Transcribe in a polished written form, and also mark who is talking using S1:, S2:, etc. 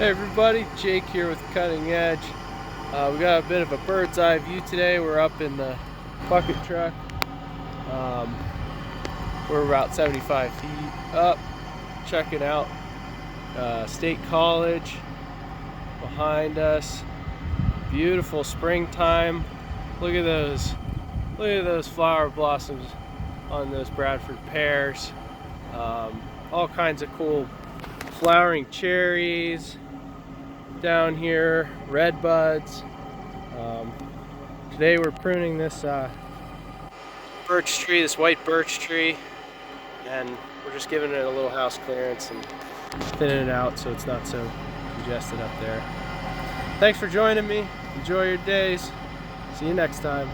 S1: Hey everybody, Jake here with Cutting Edge. We got a bit of a bird's eye view today. We're up in the bucket truck. We're about 75 feet up, checking out State College behind us. Beautiful springtime. Look at those flower blossoms on those Bradford pears. All kinds of cool flowering cherries down here, red buds. Today we're pruning this birch tree, this white birch tree, and we're just giving it a little house clearance and thinning it out so it's not so congested up there. Thanks for joining me. Enjoy your days. See you next time.